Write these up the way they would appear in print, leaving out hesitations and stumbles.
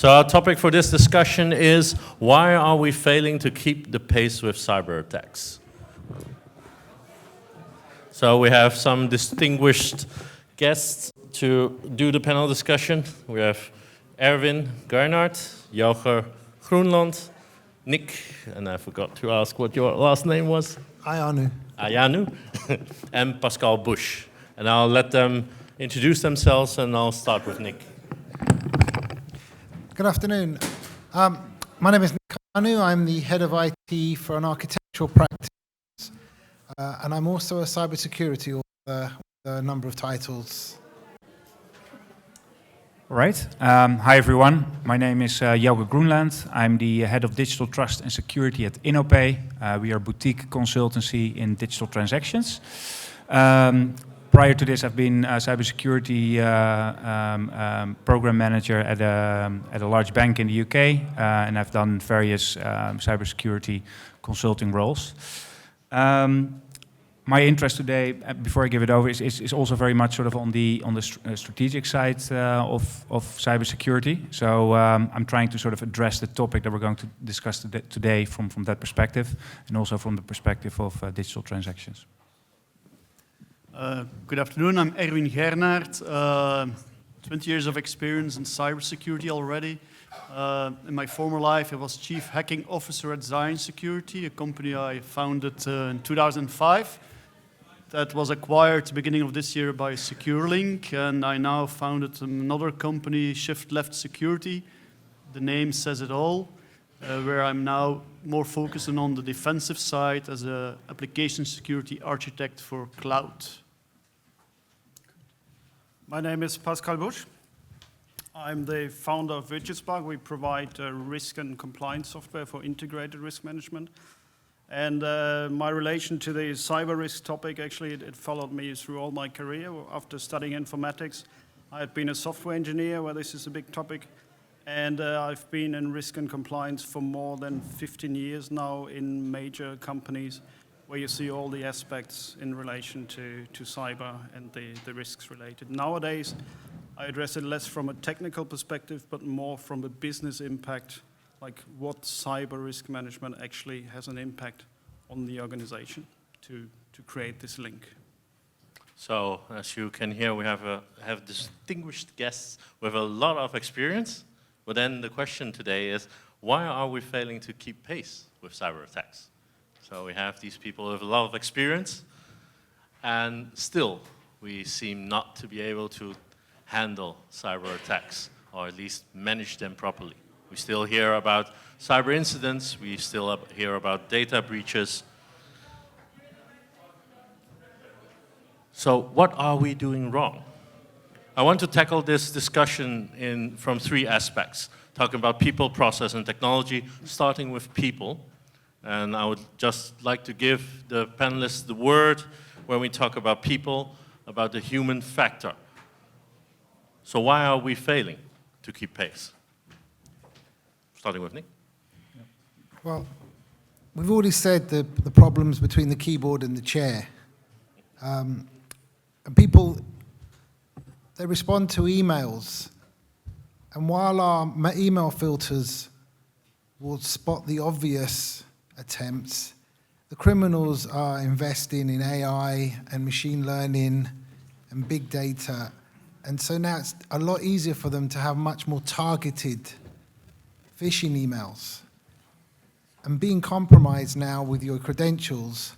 So our topic for this discussion is, why are we failing to keep the pace with cyber attacks? So we have some distinguished guests to do the panel discussion. We have Edwin Garnaert, Jelger Groenland, Nick, and I forgot to ask what your last name was. Ayanu, and Pascal Bush. And I'll let them introduce themselves, and I'll start with Nick. Good afternoon. My name is Nick Ayanu. I'm the head of IT for an architectural practice, and I'm also a cybersecurity author with a number of titles. All right. Hi, everyone. My name is Jelger Groenland. I'm the head of digital trust and security at InnoPay. We are a boutique consultancy in digital transactions. Prior to this, I've been a cybersecurity program manager at a large bank in the UK, and I've done various cybersecurity consulting roles. My interest today, before I give it over, is also very much sort of on the strategic side of cybersecurity. So I'm trying to sort of address the topic that we're going to discuss today from that perspective, and also from the perspective of digital transactions. Good afternoon, I'm Edwin Garnaert. 20 years of experience in cybersecurity already. In my former life, I was Chief Hacking Officer at Zion Security, a company I founded in 2005. That was acquired at the beginning of this year by SecureLink, and I now founded another company, Shift Left Security. The name says it all, where I'm now more focusing on the defensive side as an application security architect for cloud. My name is Pascal Bush. I'm the founder of Widgetspark. We provide risk and compliance software for integrated risk management. And my relation to the cyber risk topic, actually, it followed me through all my career. After studying informatics, I had been a software engineer, where this is a big topic. And I've been in risk and compliance for more than 15 years now in major companies, where you see all the aspects in relation to cyber and the risks related. Nowadays, I address it less from a technical perspective, but more from a business impact, like what cyber risk management actually has an impact on the organization to create this link. So, as you can hear, we have distinguished guests with a lot of experience. But then the question today is, why are we failing to keep pace with cyber attacks? So we have these people with a lot of experience, and still we seem not to be able to handle cyber attacks, or at least manage them properly. We still hear about cyber incidents, we still hear about data breaches. So what are we doing wrong? I want to tackle this discussion from three aspects, talking about people, process, and technology, starting with people. And I would just like to give the panelists the word when we talk about people, about the human factor. So why are we failing to keep pace? Starting with Nick. Well, we've already said the problems between the keyboard and the chair. And people, they respond to emails. And while our email filters will spot the obvious attempts, the criminals are investing in AI and machine learning and big data. And so now it's a lot easier for them to have much more targeted phishing emails. And being compromised now with your credentials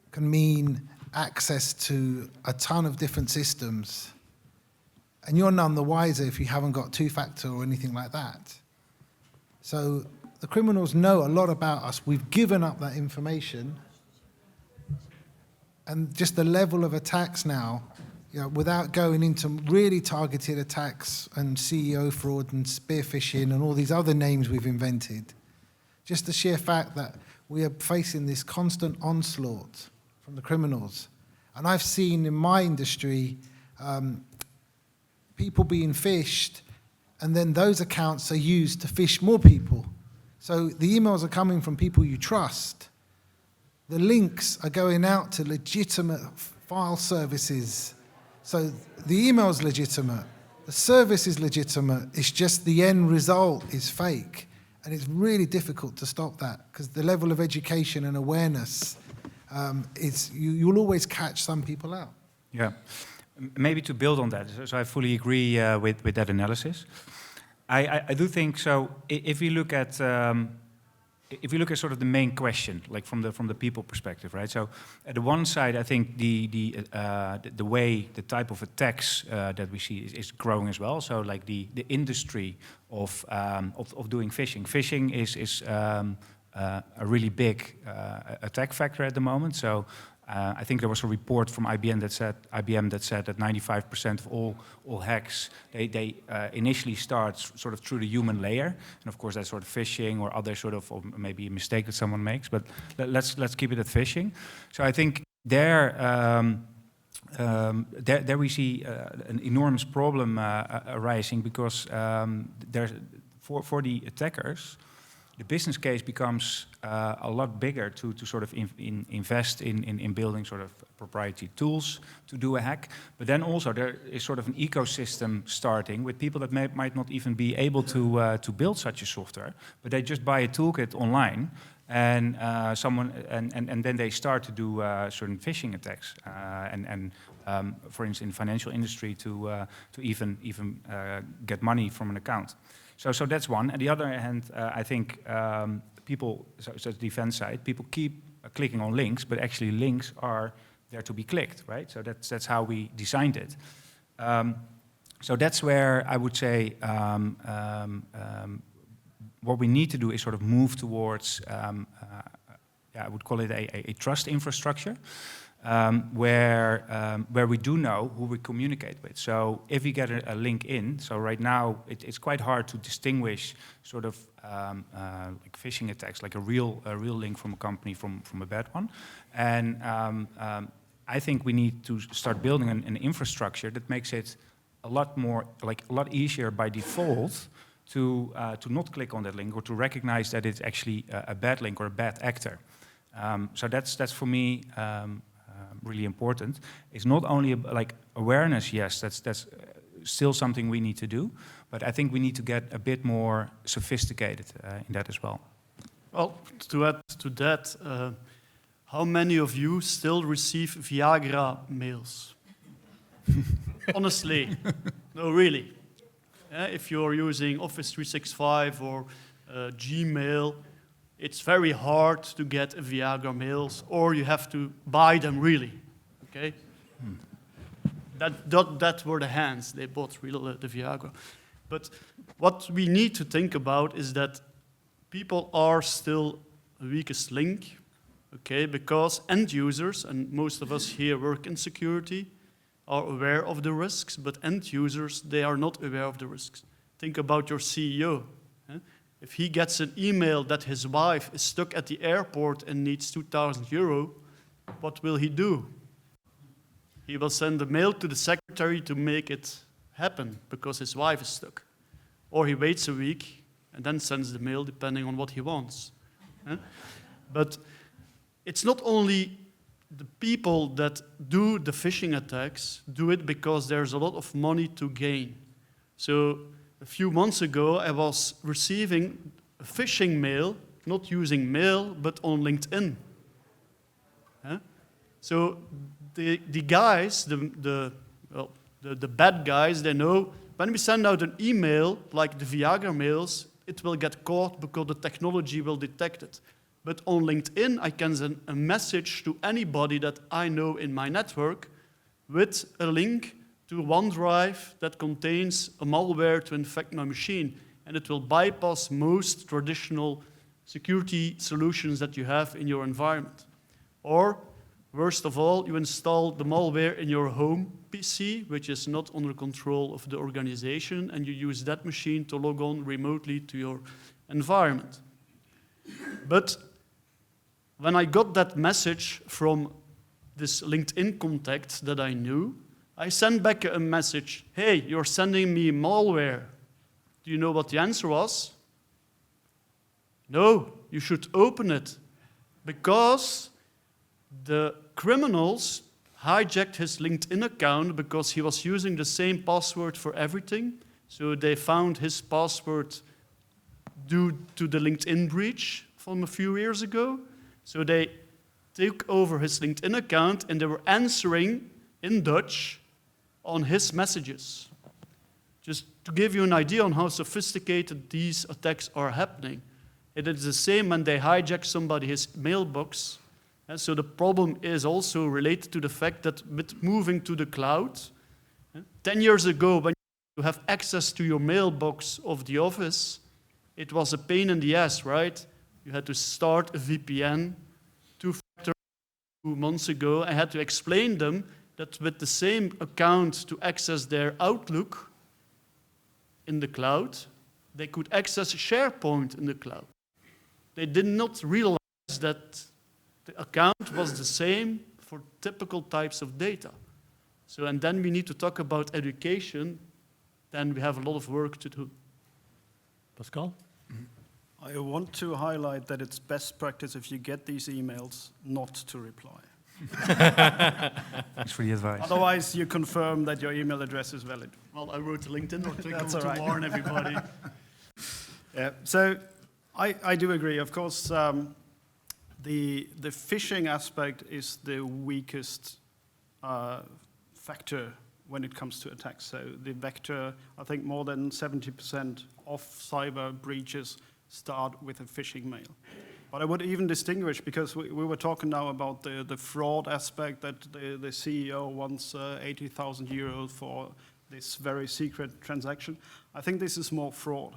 can mean access to a ton of different systems. And you're none the wiser if you haven't got two-factor or anything like that. So the criminals know a lot about us. We've given up that information. And just the level of attacks now, without going into really targeted attacks and CEO fraud and spear phishing and all these other names we've invented, just the sheer fact that we are facing this constant onslaught from the criminals. And I've seen in my industry people being phished, and then those accounts are used to phish more people. So the emails are coming from people you trust. The links are going out to legitimate file services. So the email's legitimate, The service is legitimate, it's just the end result is fake. And it's really difficult to stop that because the level of education and awareness, you'll always catch some people out. Yeah, maybe to build on that, so I fully agree with that analysis. I do think so. If we look at sort of the main question, like from the people perspective, right? So at the one side, I think the type of attacks that we see is growing as well. So like the industry of doing phishing. Phishing is a really big attack factor at the moment. So I think there was a report from IBM that said that 95% of all hacks they initially start sort of through the human layer, and of course that's sort of phishing or other sort of, or maybe a mistake that someone makes. But let's keep it at phishing. So I think there we see an enormous problem arising because there's for the attackers, the business case becomes a lot bigger to sort of invest in building sort of proprietary tools to do a hack. But then also there is sort of an ecosystem starting with people that might not even be able to build such a software, but they just buy a toolkit online and and then they start to do certain phishing attacks for instance in financial industry to even get money from an account. So that's one. On the other hand, I think people, so the defense side, people keep clicking on links, but actually links are there to be clicked, right? So that's how we designed it. So that's where I would say what we need to do is sort of move towards, I would call it a trust infrastructure. Where we do know who we communicate with. So if we get a link in, so right now it's quite hard to distinguish sort of like phishing attacks, like a real link from a company from a bad one. And I think we need to start building an infrastructure that makes it a lot easier by default to not click on that link or to recognize that it's actually a bad link or a bad actor. So that's for me. Really important. It's not only like awareness, yes, that's still something we need to do, but I think we need to get a bit more sophisticated in that as well. Well, to add to that, how many of you still receive Viagra mails? Honestly, no, really. If you're using Office 365 or Gmail, it's very hard to get a Viagra mails, or you have to buy them really. Okay, that were the hands they bought the Viagra. But what we need to think about is that people are still the weakest link. Okay, because end users, and most of us here work in security, are aware of the risks, but end users, they are not aware of the risks. Think about your CEO. If he gets an email that his wife is stuck at the airport and needs €2,000, what will he do? He will send a mail to the secretary to make it happen because his wife is stuck. Or he waits a week and then sends the mail depending on what he wants. But it's not only the people that do the phishing attacks do it because there's a lot of money to gain. So a few months ago, I was receiving a phishing mail, not using mail, but on LinkedIn. So the guys, the bad guys, they know when we send out an email, like the Viagra mails, it will get caught because the technology will detect it. But on LinkedIn, I can send a message to anybody that I know in my network with a link to OneDrive that contains a malware to infect my machine. And it will bypass most traditional security solutions that you have in your environment. Or, worst of all, you install the malware in your home PC, which is not under control of the organization, and you use that machine to log on remotely to your environment. But when I got that message from this LinkedIn contact that I knew, I sent back a message, hey, you're sending me malware. Do you know what the answer was? No, you should open it. Because the criminals hijacked his LinkedIn account because he was using the same password for everything. So they found his password due to the LinkedIn breach from a few years ago. So they took over his LinkedIn account and they were answering in Dutch on his messages. Just to give you an idea on how sophisticated these attacks are happening. It is the same when they hijack somebody's mailbox. And so the problem is also related to the fact that with moving to the cloud, 10 years ago when you have access to your mailbox of the office, it was a pain in the ass, right? You had to start a VPN. 2 months ago, I had to explain them that with the same account to access their Outlook in the cloud, they could access SharePoint in the cloud. They did not realize that the account was the same for typical types of data. So, and then we need to talk about education, then we have a lot of work to do. Pascal? I want to highlight that it's best practice if you get these emails not to reply. Thanks for the advice. Otherwise, you confirm that your email address is valid. Well, I wrote a LinkedIn article That's to all right. warn everybody. Yeah, so I do agree. Of course, the phishing aspect is the weakest factor when it comes to attacks. So the vector, I think more than 70% of cyber breaches start with a phishing mail. But I would even distinguish, because we were talking now about the fraud aspect, that the CEO wants 80,000 euros for this very secret transaction. I think this is more fraud.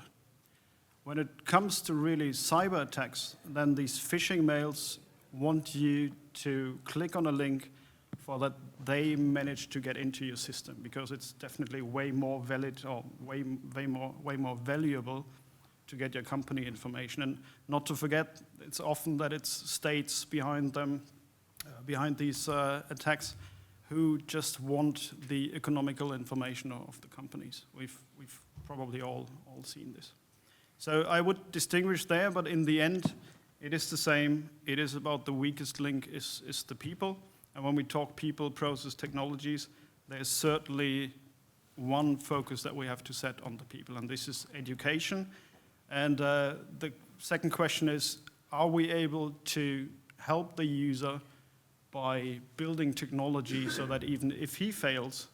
When it comes to really cyber attacks, then these phishing mails want you to click on a link for that they manage to get into your system, because it's definitely way more valid or way more valuable to get your company information. And not to forget, it's often that it's states behind them, behind these attacks, who just want the economical information of the companies. We've probably all seen this. So I would distinguish there, but in the end, it is the same. It is about the weakest link is the people. And when we talk people, process, technologies, there's certainly one focus that we have to set on the people, and this is education. And the second question is, are we able to help the user by building technology so that even if he fails,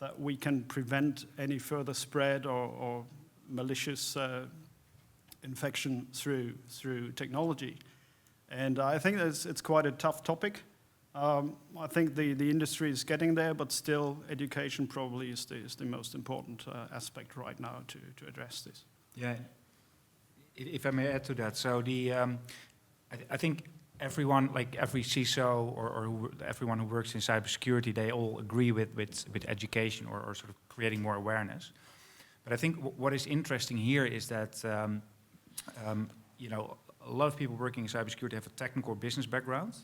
that we can prevent any further spread or malicious infection through technology? And I think it's quite a tough topic. I think the industry is getting there, but still education probably is the most important aspect right now to address this. Yeah, if I may add to that, so I think everyone, like every CISO or everyone who works in cybersecurity, they all agree with education or sort of creating more awareness. But I think what is interesting here is that you know, a lot of people working in cybersecurity have a technical or business background,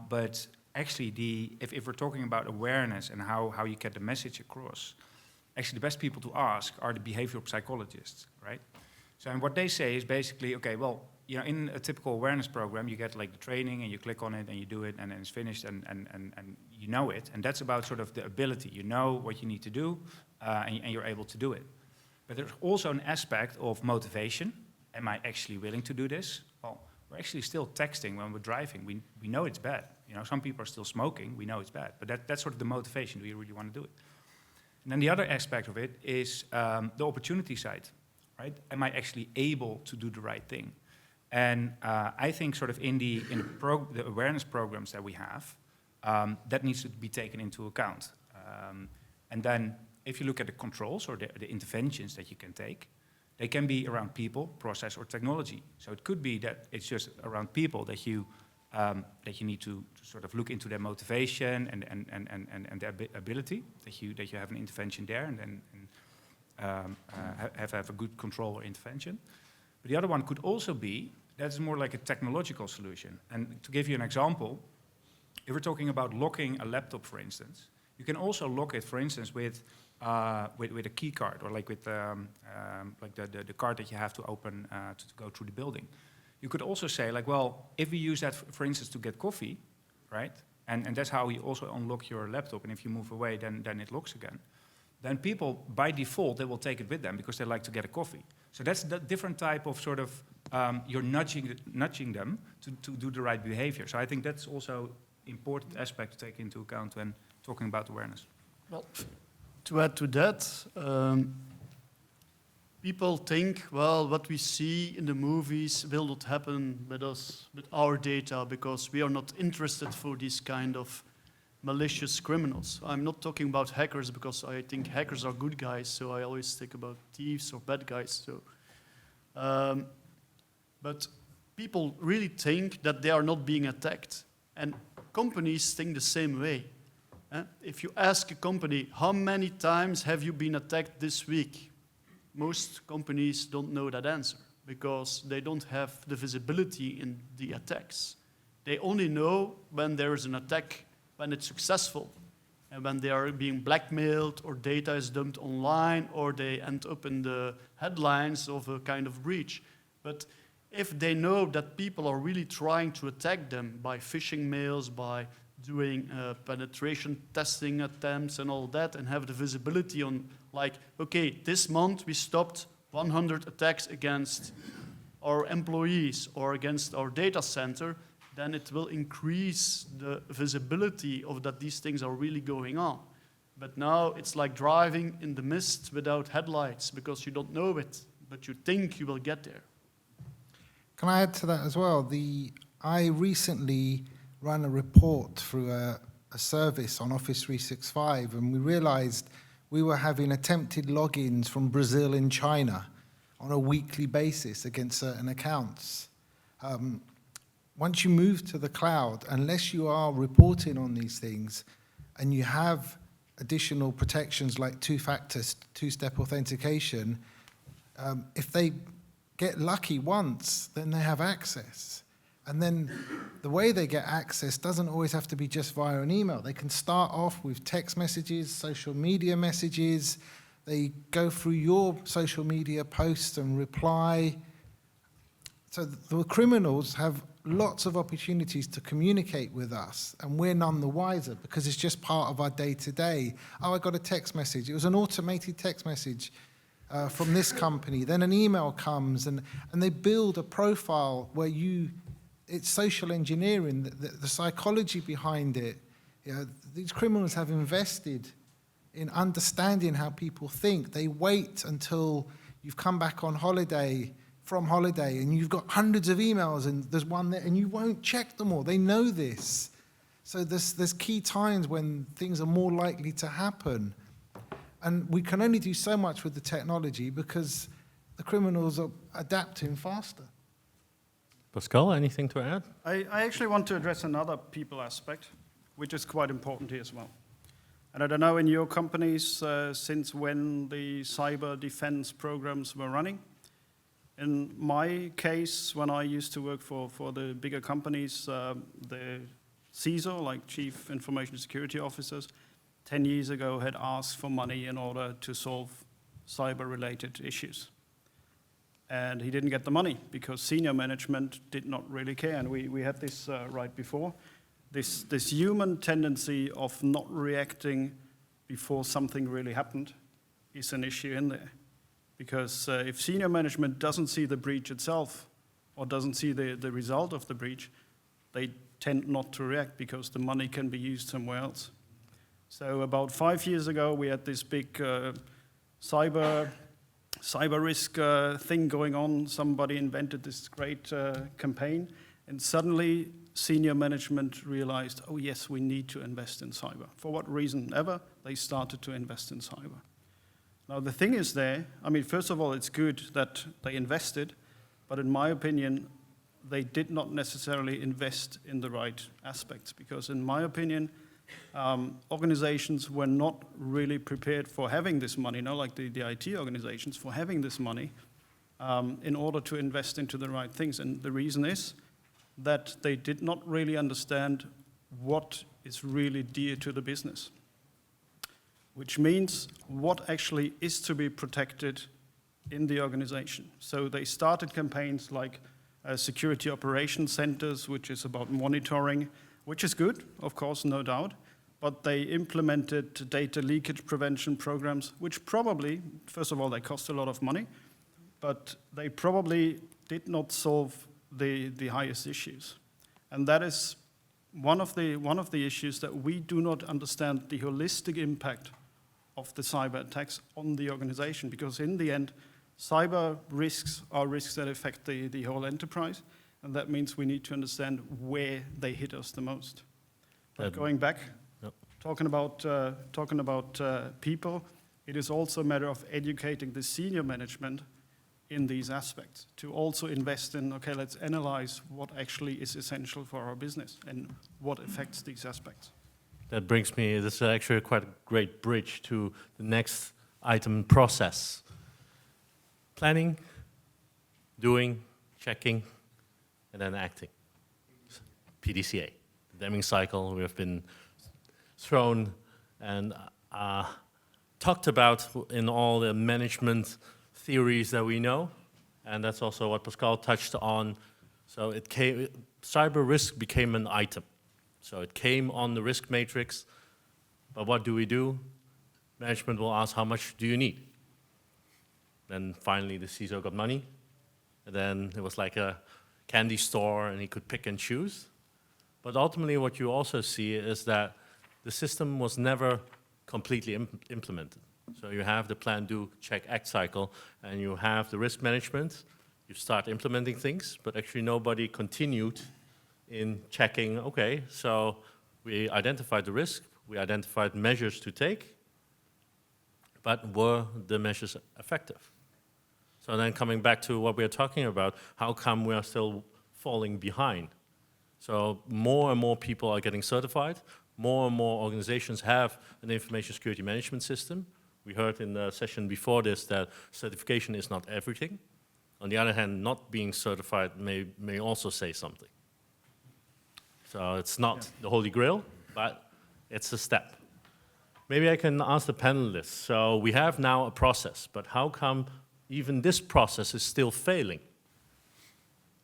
but actually if we're talking about awareness and how you get the message across, actually the best people to ask are the behavioral psychologists, right? So and what they say is basically, okay, well, you know, in a typical awareness program, you get like the training and you click on it and you do it and then it's finished and you know it. And that's about sort of the ability. You know what you need to do and you're able to do it. But there's also an aspect of motivation. Am I actually willing to do this? Well, we're actually still texting when we're driving. We know it's bad. You know, some people are still smoking. We know it's bad. But that's sort of the motivation. Do you really want to do it? And then the other aspect of it is the opportunity side, right? Am I actually able to do the right thing? And I think sort of in the awareness programs that we have, that needs to be taken into account. And then if you look at the controls or the interventions that you can take, they can be around people, process, or technology. So it could be that it's just around people that you need to sort of look into their motivation and their ability, that you have an intervention there and then have a good control or intervention. But the other one could also be that's more like a technological solution. And to give you an example, if we're talking about locking a laptop, for instance, you can also lock it, for instance, with a key card or like with like the card that you have to open to go through the building. You could also say, like, well, if we use that, for instance, to get coffee, right? And that's how you also unlock your laptop. And if you move away, then it locks again. Then people, by default, they will take it with them because they like to get a coffee. So that's the different type of sort of, you're nudging them to do the right behavior. So I think that's also important aspect to take into account when talking about awareness. Well, to add to that, people think, well, what we see in the movies will not happen with us, with our data, because we are not interested for these kind of malicious criminals. I'm not talking about hackers because I think hackers are good guys, so I always think about thieves or bad guys. So, but people really think that they are not being attacked, and companies think the same way. If you ask a company, how many times have you been attacked this week? Most companies don't know that answer because they don't have the visibility in the attacks. They only know when there is an attack, when it's successful, and when they are being blackmailed or data is dumped online or they end up in the headlines of a kind of breach. But if they know that people are really trying to attack them by phishing mails, by doing penetration testing attempts and all that, and have the visibility on, like, okay, this month we stopped 100 attacks against our employees or against our data center, then it will increase the visibility of that these things are really going on. But now it's like driving in the mist without headlights because you don't know it, but you think you will get there. Can I add to that as well? I recently ran a report through a service on Office 365, and we realized we were having attempted logins from Brazil and China on a weekly basis against certain accounts. Once you move to the cloud, unless you are reporting on these things and you have additional protections like two-step authentication, if they get lucky once, then they have access. And then the way they get access doesn't always have to be just via an email. They can start off with text messages, social media messages. They go through your social media posts and reply. So the criminals have lots of opportunities to communicate with us, and we're none the wiser because it's just part of our day-to-day. Oh, I got a text message. It was an automated text message from this company. Then an email comes, and they build a profile where it's social engineering, the psychology behind it. You know, these criminals have invested in understanding how people think. They wait until you've come back on holiday, from holiday, and you've got hundreds of emails, and there's one there, and you won't check them all. They know this. So there's key times when things are more likely to happen. And we can only do so much with the technology because the criminals are adapting faster. Pascal, anything to add? I actually want to address another people aspect, which is quite important here as well. And I don't know in your companies since when the cyber defense programs were running. In my case, when I used to work for the bigger companies, the CISO, like Chief Information Security Officers, 10 years ago had asked for money in order to solve cyber-related issues. And he didn't get the money because senior management did not really care. And we had this right before. This human tendency of not reacting before something really happened is an issue in there. Because if senior management doesn't see the breach itself or doesn't see the result of the breach, they tend not to react because the money can be used somewhere else. So about 5 years ago, we had this big cyber risk thing going on. Somebody invented this great campaign, and suddenly senior management realized, oh yes, we need to invest in cyber. For what reason ever, they started to invest in cyber. Now the thing is there, I mean, first of all, it's good that they invested, but in my opinion, they did not necessarily invest in the right aspects, because in my opinion, organizations were not really prepared for having this money, like the IT organizations, for having this money in order to invest into the right things. And the reason is that they did not really understand what is really dear to the business, which means what actually is to be protected in the organization. So they started campaigns like security operations centers, which is about monitoring which is good, of course, no doubt. But they implemented data leakage prevention programs, which probably, first of all, they cost a lot of money, but they probably did not solve the highest issues. And that is one of the issues, that we do not understand the holistic impact of the cyber attacks on the organization, because in the end, cyber risks are risks that affect the whole enterprise, and that means we need to understand where they hit us the most. But going back, Yep. talking about people, it is also a matter of educating the senior management in these aspects, to also invest in, okay, let's analyze what actually is essential for our business and what affects these aspects. That brings me, this is actually quite a great bridge to the next item, process. Planning, doing, checking, and then acting. PDCA, the Deming cycle. We have been thrown and talked about in all the management theories that we know, and that's also what Pascal touched on. So cyber risk became an item. So it came on the risk matrix, but what do? Management will ask, how much do you need? Then finally the CISO got money, and then it was like a candy store and he could pick and choose. But ultimately what you also see is that the system was never completely implemented. So you have the plan, do, check, act cycle, and you have the risk management. You start implementing things, but actually nobody continued in checking, okay, so we identified the risk, we identified measures to take, but were the measures effective? So then coming back to what we are talking about, how come we are still falling behind? So more and more people are getting certified, more and more organizations have an information security management system. We heard in the session before this that certification is not everything. On the other hand, not being certified may also say something. So it's not the holy grail, but it's a step. Maybe I can ask the panelists. So we have now a process, but how come even this process is still failing?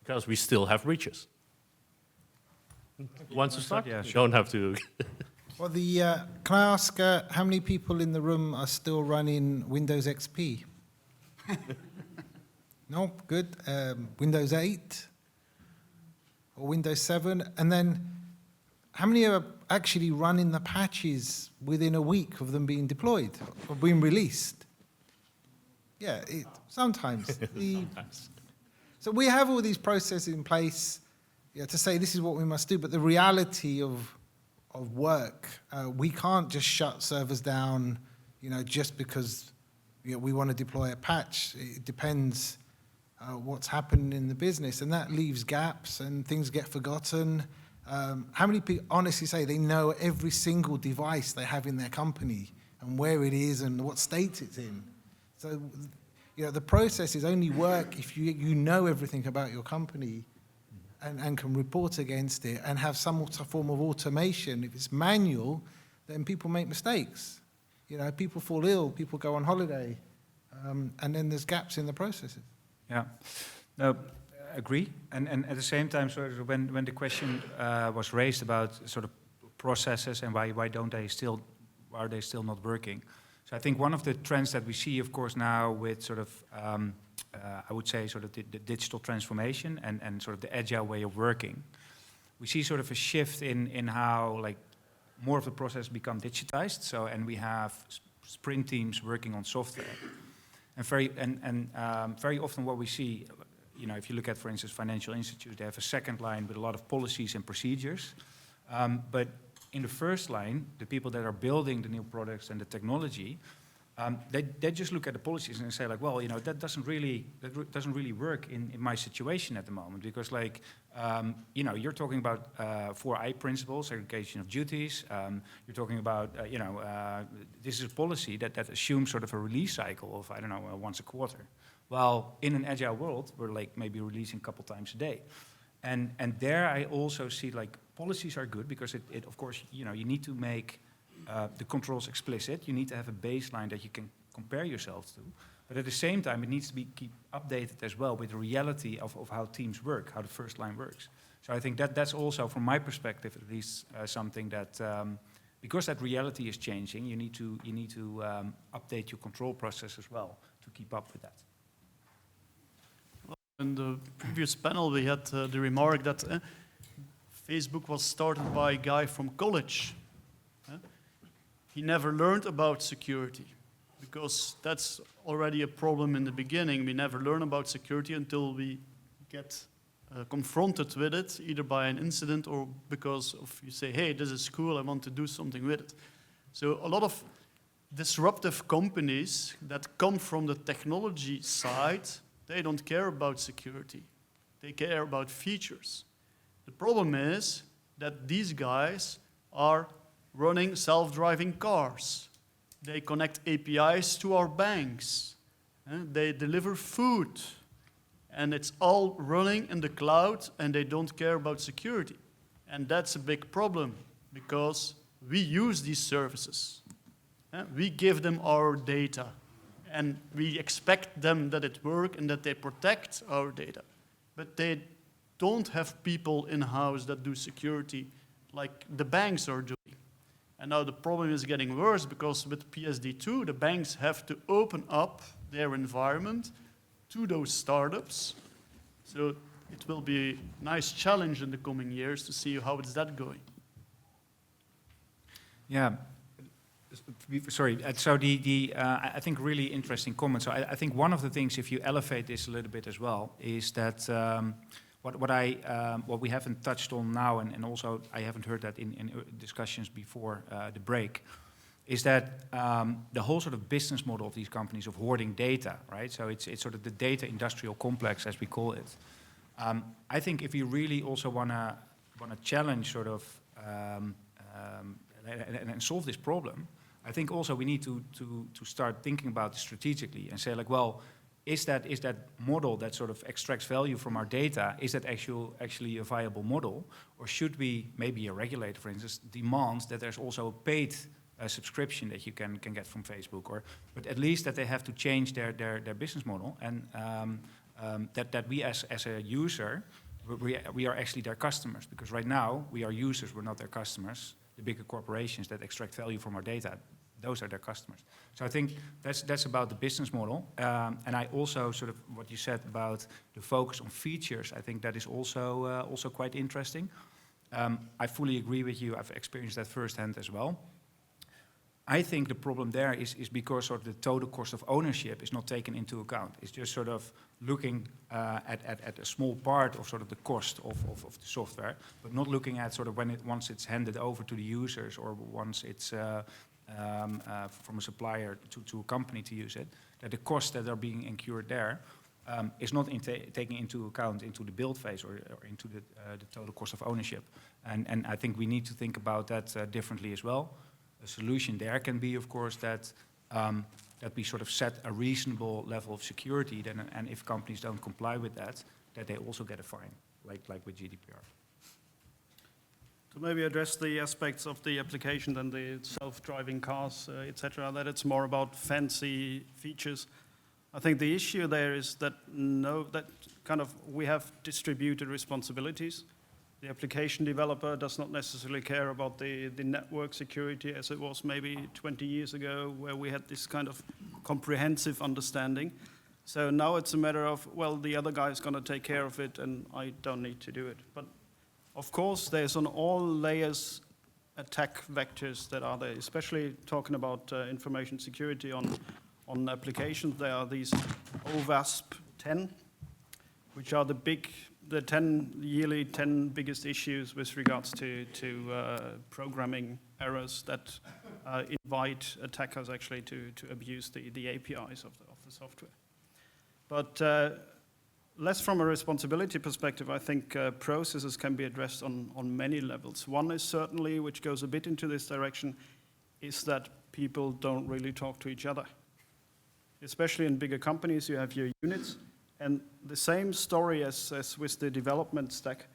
Because we still have breaches. Want to start? Yeah, You sure. don't have to. Well, can I ask how many people in the room are still running Windows XP? No, good. Windows 8 or Windows 7, and then how many are actually running the patches within a week of them being deployed or being released? Yeah, sometimes. So we have all these processes in place, to say this is what we must do, but the reality of work, we can't just shut servers down, just because we want to deploy a patch. It depends what's happening in the business, and that leaves gaps and things get forgotten. How many people honestly say they know every single device they have in their company and where it is and what state it's in? So, the processes only work if you know everything about your company and can report against it and have some form of automation. If it's manual, then people make mistakes. People fall ill, people go on holiday, and then there's gaps in the processes. Yeah, no, agree. And at the same time, sort of when the question was raised about sort of processes and why are they still not working? So I think one of the trends that we see, of course, now with sort of I would say sort of the digital transformation and sort of the agile way of working, we see sort of a shift in how like more of the process become digitized. So and we have sprint teams working on software, and very often what we see, if you look at, for instance, financial institutes, they have a second line with a lot of policies and procedures, but in the first line, the people that are building the new products and the technology, they just look at the policies and say like, well, that doesn't really work in my situation at the moment, because like, you're talking about 4I principles, segregation of duties. You're talking about, this is a policy that assumes sort of a release cycle of, I don't know, once a quarter. Well, in an agile world, we're like maybe releasing a couple times a day. And there I also see like policies are good because it of course, you need to make the controls explicit. You need to have a baseline that you can compare yourself to. But at the same time, it needs to be keep updated as well with the reality of how teams work, how the first line works. So I think that's also, from my perspective at least, something that, because that reality is changing, you need to update your control process as well to keep up with that. In the previous panel, we had the remark that Facebook was started by a guy from college. He never learned about security, because that's already a problem in the beginning. We never learn about security until we get confronted with it, either by an incident or because of you say, hey, this is cool, I want to do something with it. So a lot of disruptive companies that come from the technology side, they don't care about security. They care about features. The problem is that these guys are running self-driving cars. They connect APIs to our banks. They deliver food. And it's all running in the cloud, and they don't care about security. And that's a big problem, because we use these services. We give them our data, and we expect them that it works and that they protect our data. But they don't have people in-house that do security like the banks are doing. And now the problem is getting worse, because with PSD2, the banks have to open up their environment to those startups. So it will be a nice challenge in the coming years to see how is that going. Yeah. Sorry. So I think really interesting comment. So I think one of the things, if you elevate this a little bit as well, is that what we haven't touched on now, and also I haven't heard that in discussions before the break, is that the whole sort of business model of these companies of hoarding data, right? So it's sort of the data industrial complex, as we call it. I think if you really also want to challenge sort of and solve this problem, I think also we need to start thinking about it strategically and say, like, well, is that model that sort of extracts value from our data, is that actually a viable model? Or should we, maybe a regulator, for instance, demand that there's also a paid subscription that you can get from Facebook, but at least that they have to change their business model, and that we as a user, we are actually their customers, because right now we are users, we're not their customers. The bigger corporations that extract value from our data, those are their customers. So I think that's about the business model, and I also sort of what you said about the focus on features. I think that is also quite interesting. I fully agree with you. I've experienced that firsthand as well. I think the problem there is because sort of the total cost of ownership is not taken into account. It's just sort of looking at a small part of sort of the cost of the software, but not looking at sort of once it's handed over to the users, or once it's from a supplier to a company to use it, that the costs that are being incurred there is not taken into account into the build phase or into the total cost of ownership. And I think we need to think about that differently as well. A solution there can be, of course, that we sort of set a reasonable level of security, and if companies don't comply with that they also get a fine, like with GDPR. To maybe address the aspects of the application and the self-driving cars, etc., that it's more about fancy features. I think the issue there is that we have distributed responsibilities. The application developer does not necessarily care about the network security as it was maybe 20 years ago, where we had this kind of comprehensive understanding. So now it's a matter of, well, the other guy is going to take care of it and I don't need to do it. But of course, there's on all layers attack vectors that are there, especially talking about information security on applications. There are these OWASP 10, which are the 10 biggest issues with regards to programming errors that invite attackers actually to abuse the APIs of the software. But less from a responsibility perspective, I think processes can be addressed on many levels. One is certainly, which goes a bit into this direction, is that people don't really talk to each other. Especially in bigger companies, you have your units. And the same story as with the development stack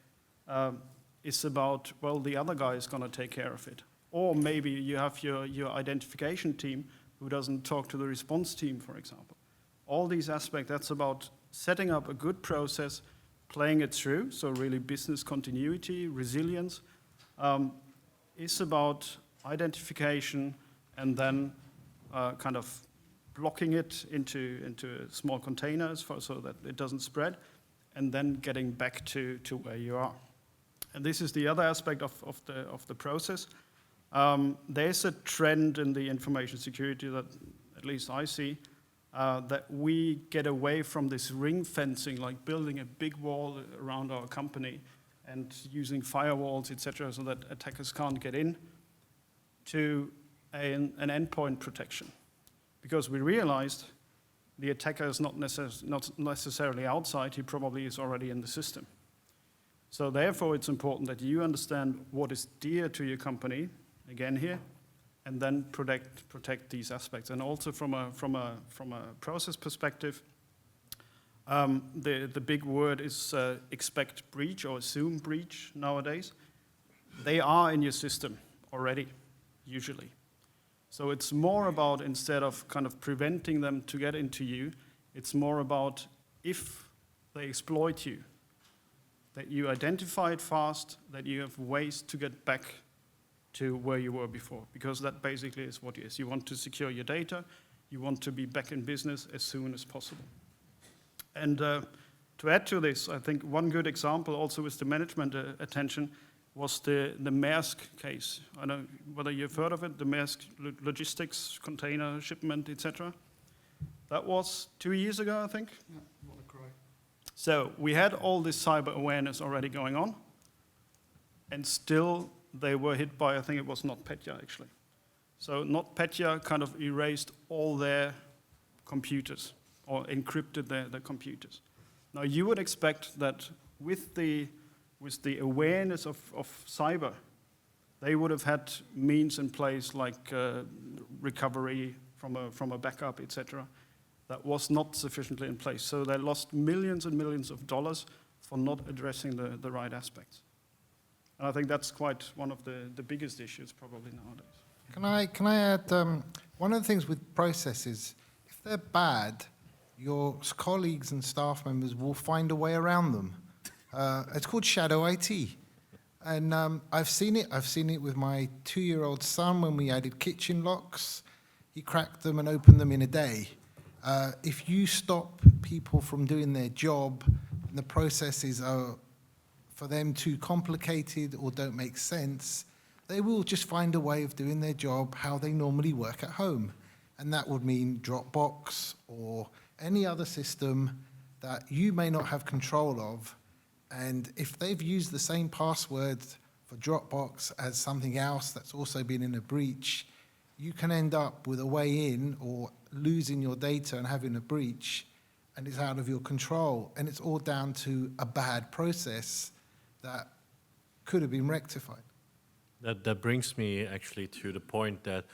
is about, well, the other guy is going to take care of it. Or maybe you have your identification team who doesn't talk to the response team, for example. all these aspects, that's about setting up a good process, playing it through, so really business continuity, resilience, is about identification and then kind of blocking it into small containers so that it doesn't spread, and then getting back to where you are. And this is the other aspect of the process. There's a trend in the information security that at least I see, that we get away from this ring fencing, like building a big wall around our company and using firewalls, etc., so that attackers can't get in, to an endpoint protection. Because we realized the attacker is not necessarily outside, he probably is already in the system. So therefore, it's important that you understand what is dear to your company, again here, and then protect these aspects. And also from a process perspective, the big word is expect breach or assume breach nowadays. They are in your system already, usually. So it's more about, instead of kind of preventing them to get into you, it's more about if they exploit you, that you identify it fast, that you have ways to get back to where you were before, because that basically is what it is. You want to secure your data, you want to be back in business as soon as possible. And to add to this, I think one good example also with the management attention was the Maersk case. I don't know whether you've heard of it, the Maersk logistics, container shipment, etc. That was 2 years ago, I think. Yeah, I want to cry. So we had all this cyber awareness already going on, and still they were hit by, I think it was NotPetya actually. So NotPetya kind of erased all their computers, or encrypted their computers. Now you would expect that with the awareness of cyber, they would have had means in place like recovery from a backup, etc. That was not sufficiently in place. So they lost millions and millions of dollars for not addressing the right aspects. And I think that's quite one of the biggest issues probably nowadays. Can I add, one of the things with processes, if they're bad, your colleagues and staff members will find a way around them. It's called shadow IT. And I've seen it. I've seen it with my 2-year-old son when we added kitchen locks. He cracked them and opened them in a day. If you stop people from doing their job and the processes are for them too complicated or don't make sense, they will just find a way of doing their job how they normally work at home. And that would mean Dropbox or any other system that you may not have control of. And if they've used the same password for Dropbox as something else that's also been in a breach, you can end up with a way in or losing your data and having a breach, and it's out of your control. And it's all down to a bad process that could have been rectified. That brings me actually to the point that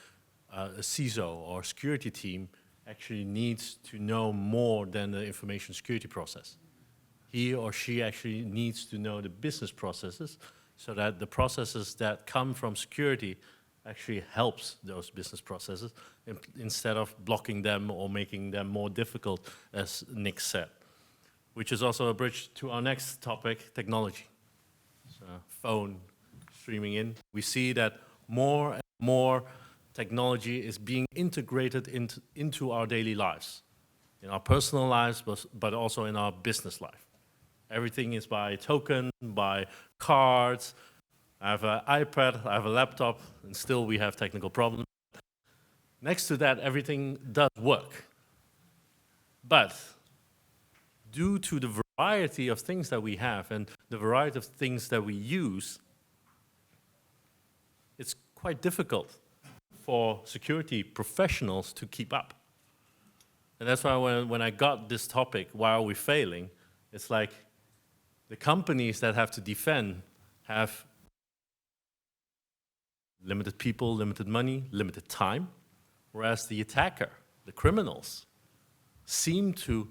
a CISO or security team actually needs to know more than the information security process. He or she actually needs to know the business processes so that the processes that come from security actually helps those business processes instead of blocking them or making them more difficult, as Nick said, which is also a bridge to our next topic, technology. So, phone streaming in. We see that more and more technology is being integrated into our daily lives, in our personal lives, but also in our business life. Everything is by token, by cards. I have an iPad, I have a laptop, and still we have technical problems. Next to that, everything does work. But due to the variety of things that we have and the variety of things that we use, it's quite difficult for security professionals to keep up. And that's why when I got this topic, why are we failing, it's like the companies that have to defend have limited people, limited money, limited time, whereas the attacker, the criminals, seem to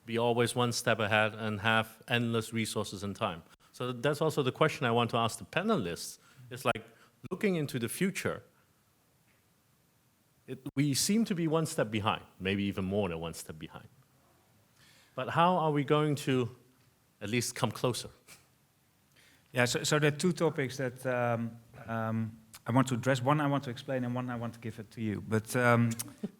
be always one step ahead and have endless resources and time. So that's also the question I want to ask the panelists. It's like, looking into the future, we seem to be one step behind, maybe even more than one step behind. But how are we going to at least come closer? Yeah, so there are two topics that I want to address. One I want to explain, and one I want to give it to you. But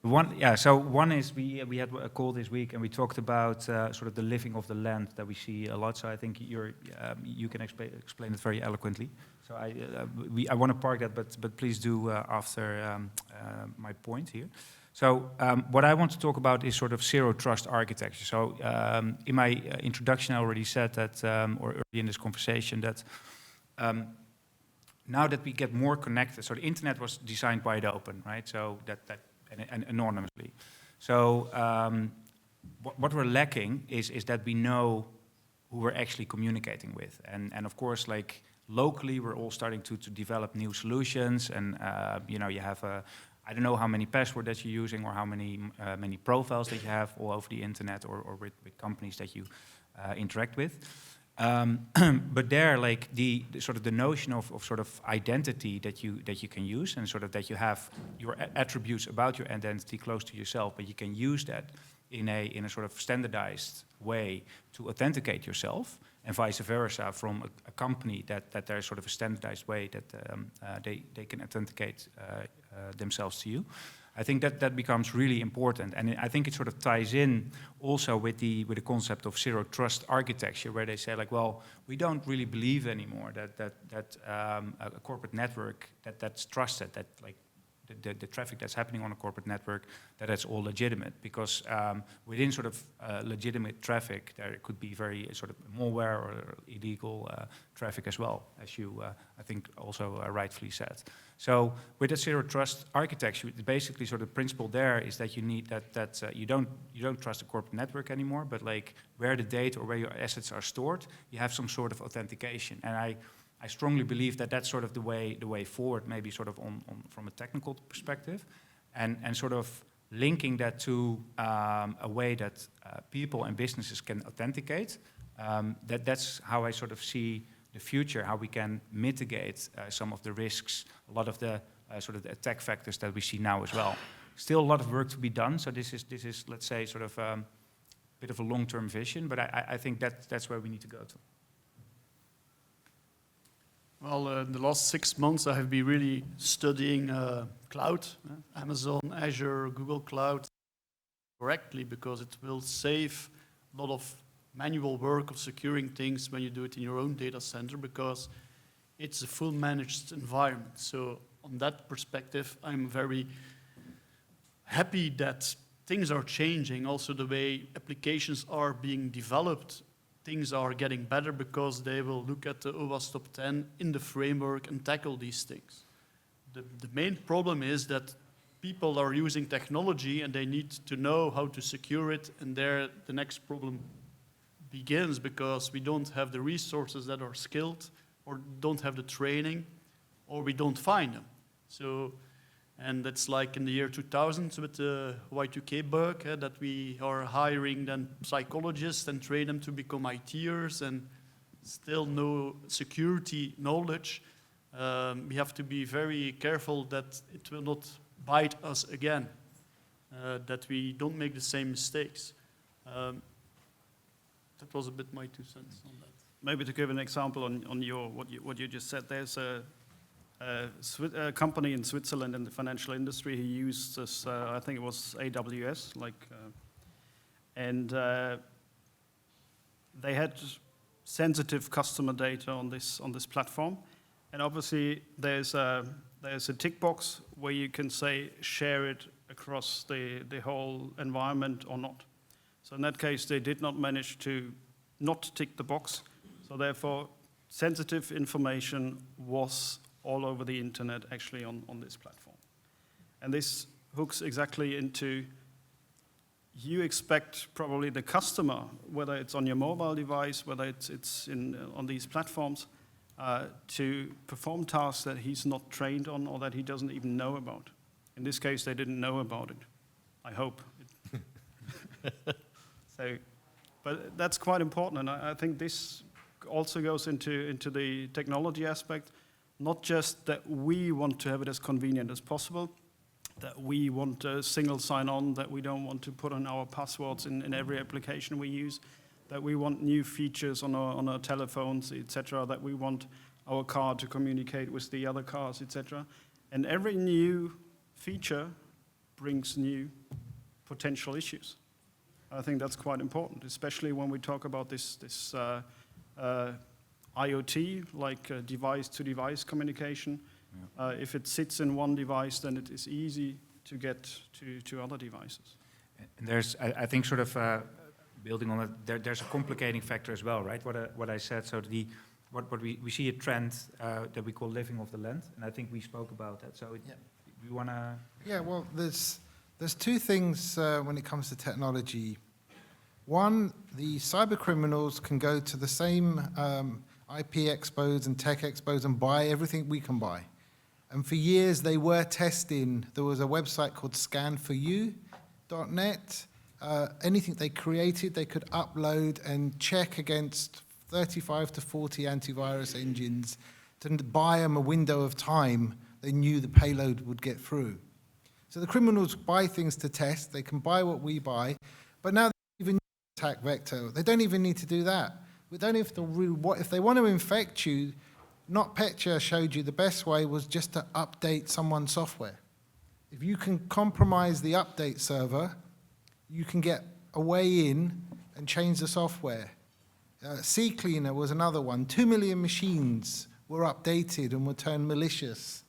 one is we had a call this week, and we talked about sort of the living of the land that we see a lot. So I think you can explain it very eloquently. So I want to park that, but please do after my point here. So what I want to talk about is sort of zero trust architecture. So in my introduction, I already said that, or early in this conversation, that now that we get more connected, so the internet was designed wide open, right? So and anonymously. So what we're lacking is that we know who we're actually communicating with, and of course, like locally, we're all starting to develop new solutions, and you have I don't know how many passwords that you're using or how many profiles that you have all over the internet or with companies that you interact with. But there, like the sort of the notion of sort of identity that you can use, and sort of that you have your attributes about your identity close to yourself, but you can use that in a sort of standardized way to authenticate yourself, and vice versa from a company that there's sort of a standardized way that they can authenticate themselves to you. I think that becomes really important, and I think it sort of ties in also with the concept of zero trust architecture, where they say like, well, we don't really believe anymore that a corporate network that's trusted, that like the traffic that's happening on a corporate network, that's all legitimate, because within sort of legitimate traffic, there could be very sort of malware or illegal traffic as well, as you I think also rightfully said. So with the zero trust architecture, basically sort of the principle there is that you need that you don't trust the corporate network anymore, but like where the data or where your assets are stored, you have some sort of authentication. And I strongly believe that that's sort of the way forward, maybe sort of on from a technical perspective, and sort of linking that to a way that people and businesses can authenticate. That's how I sort of see the future, how we can mitigate some of the risks, a lot of the sort of the attack factors that we see now as well. Still a lot of work to be done. So this is let's say sort of a bit of a long-term vision, but I think that's where we need to go to. Well, the last 6 months I have been really studying cloud, Amazon, Azure, Google Cloud, correctly, because it will save a lot of manual work of securing things when you do it in your own data center, because it's a full managed environment. So on that perspective, I'm very happy that things are changing. Also the way applications are being developed, things are getting better because they will look at the OWASP top 10 in the framework and tackle these things. The main problem is that people are using technology and they need to know how to secure it, and there the next problem begins, because we don't have the resources that are skilled, or don't have the training, or we don't find them. So, and that's like in the year 2000 with the Y2K bug, that we are hiring then psychologists and train them to become ITers, and still no security knowledge. We have to be very careful that it will not bite us again, that we don't make the same mistakes. That was a bit my 2 cents on that. Maybe to give an example on what you just said, there's a company in Switzerland in the financial industry who uses, I think it was AWS, and they had sensitive customer data on this platform, and obviously there's a tick box where you can say share it across the whole environment or not. So in that case, they did not manage to not tick the box. So therefore, sensitive information was all over the internet, actually on this platform. And this hooks exactly into, you expect probably the customer, whether it's on your mobile device, whether it's on these platforms, to perform tasks that he's not trained on or that he doesn't even know about. In this case, they didn't know about it, I hope. So, but that's quite important, and I think this also goes into the technology aspect, not just that we want to have it as convenient as possible, that we want a single sign-on, that we don't want to put on our passwords in every application we use, that we want new features on our telephones, etc., that we want our car to communicate with the other cars, etc. And every new feature brings new potential issues. I think that's quite important, especially when we talk about this IoT, like device-to-device communication. If it sits in one device, then it is easy to get to other devices. And there's, I think, sort of building on it, there's a complicating factor as well, right? What I said, so what we see a trend that we call living off the land, and I think we spoke about that. So we want to... Yeah, well, there's two things when it comes to technology. One, the cyber criminals can go to the same IP expos and tech expos and buy everything we can buy. And for years they were testing, there was a website called scanforyou.net. Anything they created, they could upload and check against 35 to 40 antivirus engines to buy them a window of time they knew the payload would get through. So the criminals buy things to test, they can buy what we buy, but now they even attack vector. They don't even need to do that. We don't have to if they want to infect you, NotPetya showed you the best way was just to update someone's software. If you can compromise the update server, you can get a way in and change the software. CCleaner was another one. 2 million machines were updated and were turned malicious.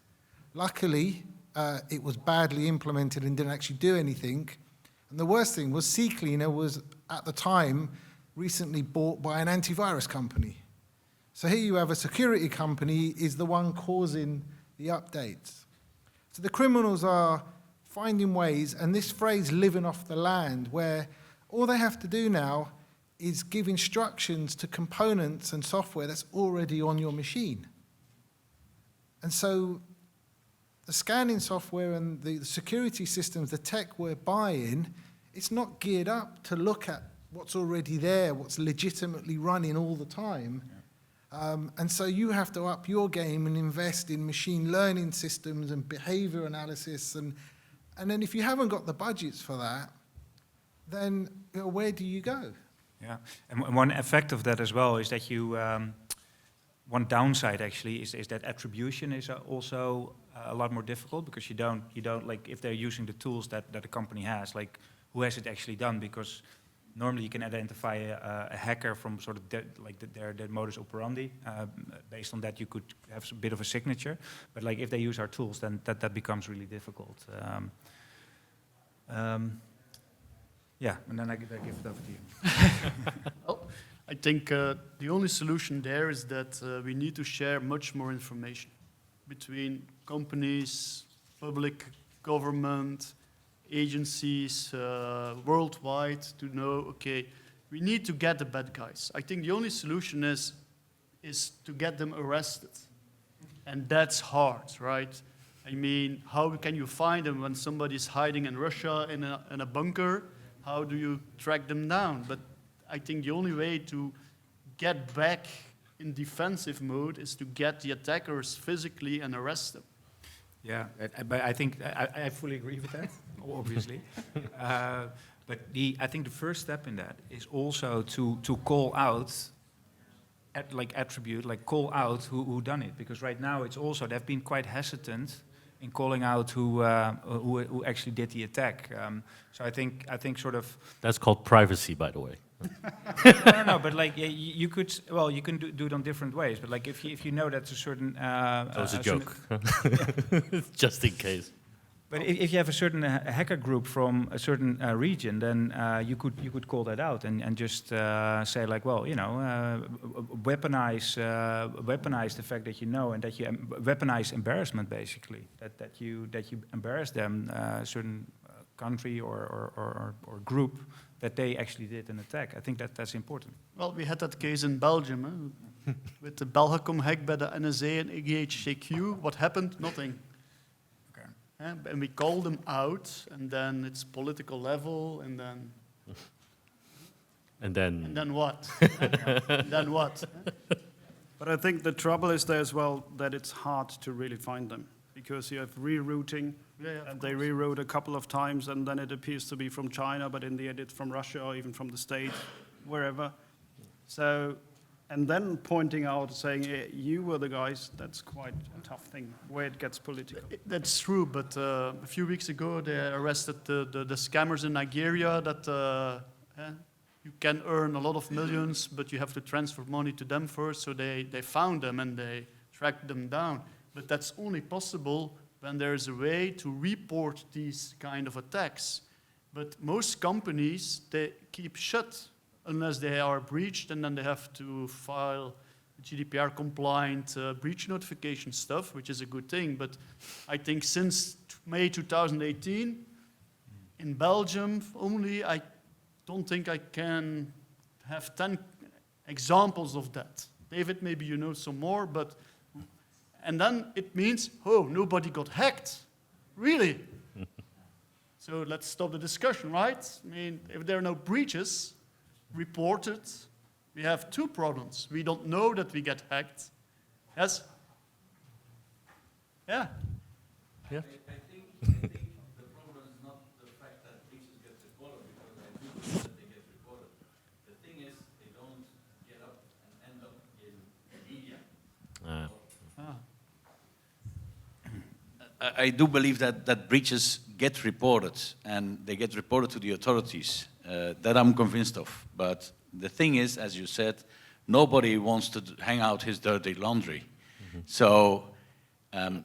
Luckily, it was badly implemented and didn't actually do anything. And the worst thing was CCleaner was, at the time, recently bought by an antivirus company. So here you have a security company is the one causing the updates. So the criminals are finding ways, and this phrase living off the land, where all they have to do now is give instructions to components and software that's already on your machine. And so the scanning software and the security systems, the tech we're buying, it's not geared up to look at what's already there, what's legitimately running all the time. And so you have to up your game and invest in machine learning systems and behavior analysis. And then if you haven't got the budgets for that, then where do you go? Yeah, and one effect of that as well is that you, one downside actually is that attribution is also a lot more difficult, because you don't like, if they're using the tools that a company has, like who has it actually done, because normally you can identify a hacker from sort of their modus operandi. Based on that, you could have a bit of a signature. But like if they use our tools, then that becomes really difficult. Yeah, and then I give it over to you. Well, I think the only solution there is that we need to share much more information between companies, public, government, agencies worldwide, to know, okay, we need to get the bad guys. I think the only solution is to get them arrested. And that's hard, right? I mean, how can you find them when somebody's hiding in Russia in a bunker? How do you track them down? But I think the only way to get back in defensive mode is to get the attackers physically and arrest them. Yeah, but I think I fully agree with that, obviously. But I think the first step in that is also to call out, call out who done it, because right now it's also, they've been quite hesitant in calling out who actually did the attack. So I think sort of... That's called privacy, by the way. No, but like you could, well, you can do it on different ways. But like if you know that's a certain... that was a joke. Just in case. But if you have a certain hacker group from a certain region, then you could call that out and just say like, well, you know, weaponize the fact that you know, and that you weaponize embarrassment, basically, that you embarrass them, certain country or group, that they actually did an attack. I think that's important. Well, we had that case in Belgium with the Belgacom hack by the NSA and GHQ. What happened? Nothing. And we call them out, and then it's political level, and then... And then... And then what? And then what? But I think the trouble is there as well that it's hard to really find them, because you have rerouting, Yeah, of And they course. rewrote a couple of times, and then it appears to be from China, but in the end it's from Russia or even from the States, wherever. So, and then pointing out, saying, you were the guys, that's quite a tough thing, where it gets political. That's true, but a few weeks ago they arrested the scammers in Nigeria that you can earn a lot of millions, but you have to transfer money to them first. So they found them and they tracked them down. But that's only possible when there's a way to report these kind of attacks. But most companies, they keep shut unless they are breached, and then they have to file GDPR compliant breach notification stuff, which is a good thing. But I think since May 2018, in Belgium only, I don't think I can have 10 examples of that. David, maybe you know some more, but, and then it means, oh, nobody got hacked. Really? So let's stop the discussion, right? I mean, if there are no breaches reported, we have two problems. We don't know that we get hacked. Yes? Yeah. Yeah. I think the problem is not the fact that breaches get reported, because I do believe that they get reported. The thing is, they don't get up and end up in media. I do believe that breaches get reported, and they get reported to the authorities. That I'm convinced of. But the thing is, as you said, nobody wants to hang out his dirty laundry. Mm-hmm. So, and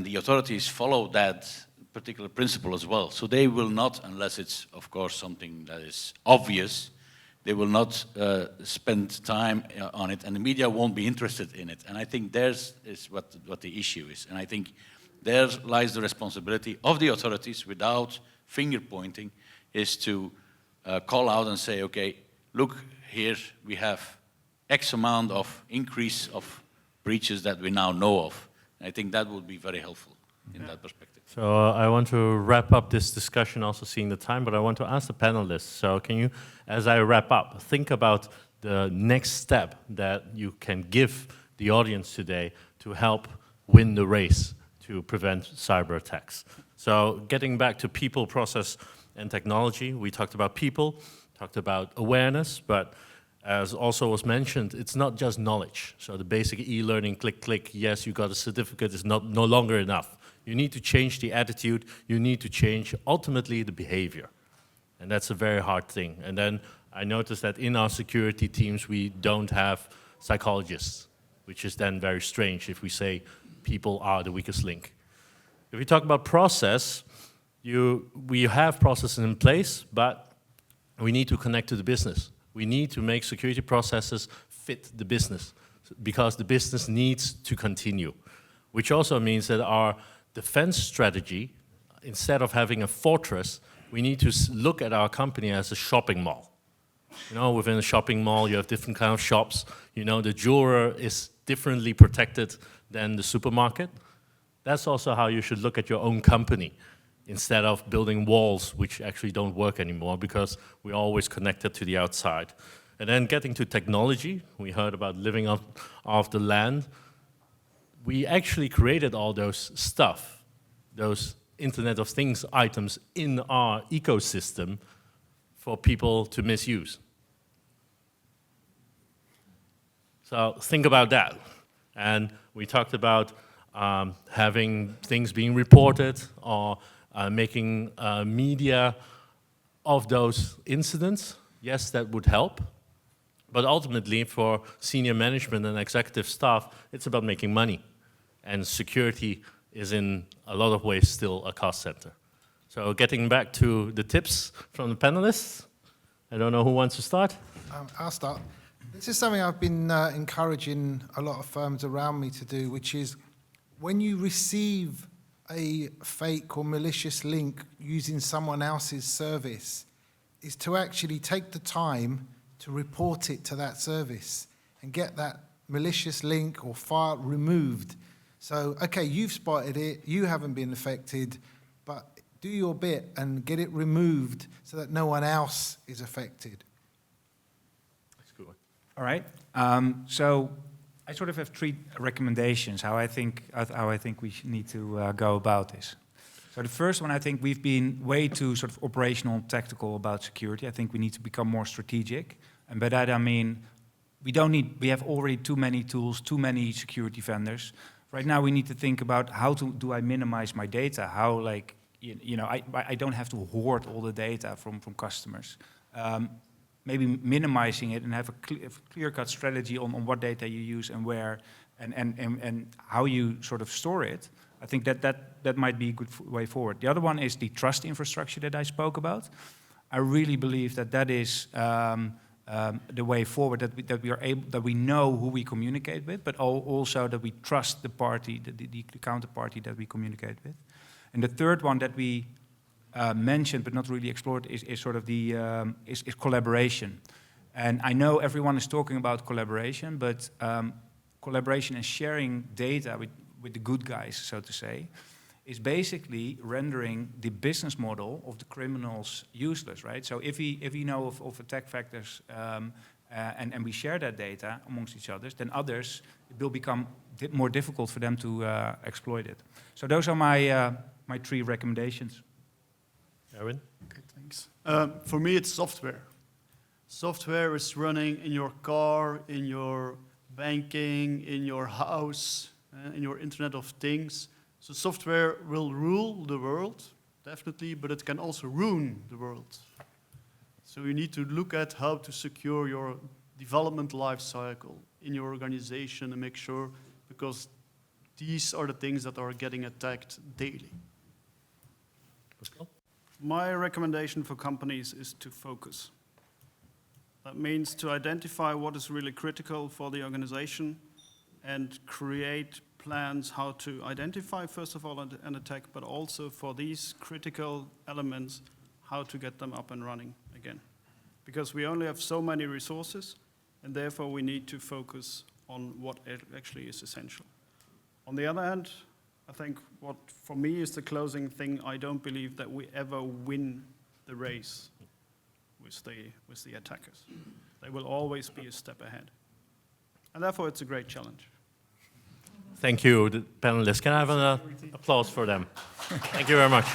the authorities follow that particular principle as well. So they will not, unless it's, of course, something that is obvious, they will not spend time on it, and the media won't be interested in it. And I think there's is what the issue is. And I think there lies the responsibility of the authorities, without finger pointing, is to call out and say, okay, look, here we have X amount of increase of breaches that we now know of. And I think that would be very helpful in that perspective. So I want to wrap up this discussion, also seeing the time, but I want to ask the panelists. So can you, as I wrap up, think about the next step that you can give the audience today to help win the race to prevent cyber attacks. So getting back to people, process, and technology, we talked about people, talked about awareness, but as also was mentioned, it's not just knowledge. So the basic e-learning, click, click, yes, you got a certificate is no longer enough. You need to change the attitude, you need to change ultimately the behavior. And that's a very hard thing. And then I noticed that in our security teams, we don't have psychologists, which is then very strange if we say people are the weakest link. If we talk about process, we have processes in place, but we need to connect to the business. We need to make security processes fit the business, because the business needs to continue, which also means that our defense strategy, instead of having a fortress, we need to look at our company as a shopping mall. You know, within a shopping mall, you have different kind of shops. You know, the jeweler is differently protected than the supermarket. That's also how you should look at your own company, instead of building walls, which actually don't work anymore, because we're always connected to the outside. And then getting to technology, we heard about living off the land. We actually created all those stuff, those Internet of Things items in our ecosystem for people to misuse. So think about that. And we talked about having things being reported, or making media of those incidents. Yes, that would help. But ultimately, for senior management and executive staff, it's about making money. And security is in a lot of ways still a cost center. So getting back to the tips from the panelists, I don't know who wants to start. I'll start. This is something I've been encouraging a lot of firms around me to do, which is when you receive a fake or malicious link using someone else's service, is to actually take the time to report it to that service and get that malicious link or file removed. So, okay, you've spotted it, you haven't been affected, but do your bit and get it removed so that no one else is affected. That's a good one. All right. So I sort of have three recommendations how I think we need to go about this. So the first one, I think we've been way too sort of operational and tactical about security. I think we need to become more strategic. And by that I mean, we have already too many tools, too many security vendors. Right now we need to think about how do I minimize my data? How, like, I don't have to hoard all the data from customers. Maybe minimizing it and have a clear-cut strategy on what data you use and where and how you sort of store it. I think that might be a good way forward. The other one is the trust infrastructure that I spoke about. I really believe that is the way forward, that we know who we communicate with, but also that we trust the party, the counterparty that we communicate with. And the third one that we mentioned but not really explored is sort of the is collaboration. And I know everyone is talking about collaboration, but collaboration and sharing data with the good guys, so to say, is basically rendering the business model of the criminals useless, right? So if we know of attack vectors and we share that data amongst each other, then others, it will become more difficult for them to exploit it. So those are my 3 recommendations. Edwin? Okay, thanks. For me, it's software. Software is running in your car, in your banking, in your house, in your Internet of Things. So software will rule the world, definitely, but it can also ruin the world. So you need to look at how to secure your development life cycle in your organization and make sure, because these are the things that are getting attacked daily. Pascal? My recommendation for companies is to focus. That means to identify what is really critical for the organization and create plans how to identify, first of all, an attack, but also for these critical elements, how to get them up and running again. Because we only have so many resources, and therefore we need to focus on what actually is essential. On the other hand, I think what for me is the closing thing, I don't believe that we ever win the race with the attackers. They will always be a step ahead. And therefore it's a great challenge. Thank you, the panelists. Can I have an applause for them? Thank you very much.